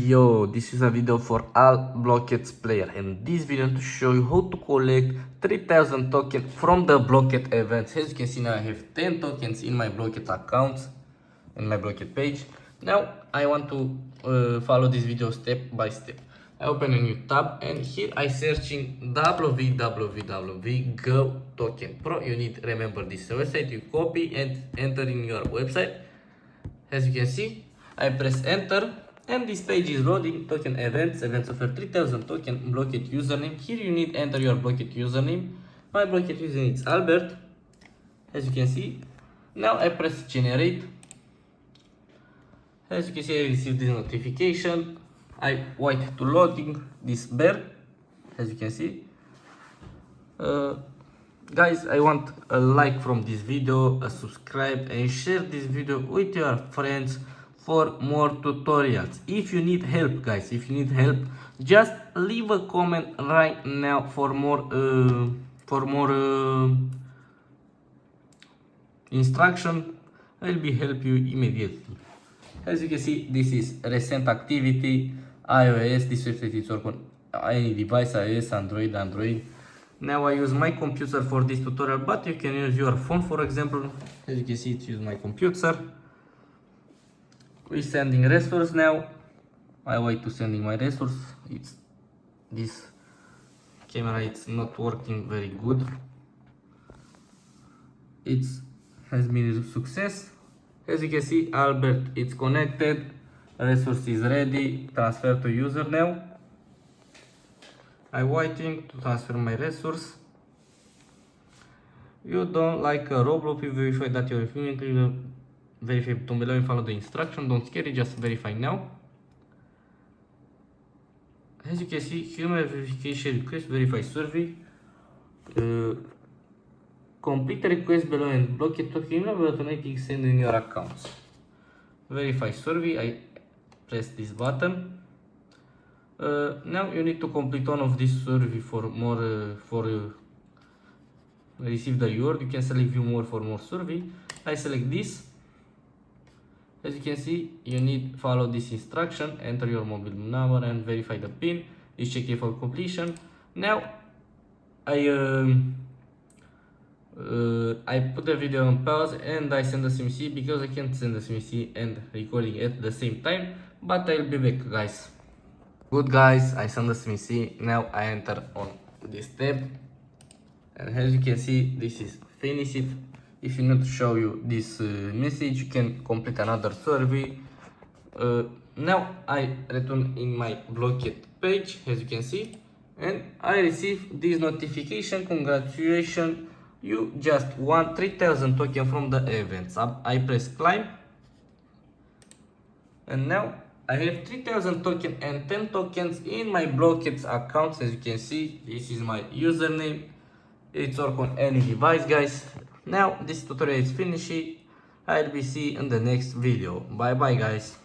Yo, this is a video for all Blooket players, and this video to show you how to collect 3000 tokens from the Blooket events. As you can see now, I have 10 tokens in my Blooket accounts, in my Blooket page. Now I want to follow this video step by step. I open a new tab, and here I searching www go token pro. You need to remember this website. You copy and enter in your website. As you can see, I press enter. And this page is loading token events. Events offer 3000 token Blooket username. Here you need to enter your Blooket username. My Blooket username is Albert. As you can see. Now I press generate. As you can see, I received this notification. I wait to loading this bear. As you can see. Guys, I want a like from this video, a subscribe, and share this video with your friends for more tutorials. If you need help, guys, if you need help, just leave a comment right now for more instruction. I'll be help you immediately. As you can see, this is recent activity, iOS. This website is work on any device, iOS, Android. Now I use my computer for this tutorial, but you can use your phone, for example. As you can see, it's use my computer. We're sending resource now. I wait to sending my resource. It's this camera, it's not working very good. It has been a success. As you can see, Albert, it's connected. Resource is ready. Transfer to user now. I'm waiting to transfer my resource. You don't like a Roblox, you verify that you're click verify button below and follow the instruction. Don't scare it, just verify now. As you can see, human verification request, verify survey. Complete the request below and Blooket token will automatically send in your accounts. Verify survey, I press this button. Now you need to complete one of this survey for more receive the reward. You can select view more for more survey. I select this. As you can see, you need follow this instruction, enter your mobile number and verify the PIN. Is check for completion. Now I put the video on pause and I send the SMC because I can't send the SMC and recording at the same time, but I'll be back, guys. Good, guys, I send the SMC. Now I enter on this tab, and as you can see, this is finish it. If you need to show you this message, you can complete another survey. Now I return in my Blooket page, as you can see, and I receive this notification. Congratulations, you just won 3000 tokens from the events. I press climb, and now I have 3000 tokens and 10 tokens in my Blooket accounts. As you can see, this is my username. It's work on any device, guys. Now this tutorial is finished. I'll be see you in the next video. Bye bye, guys.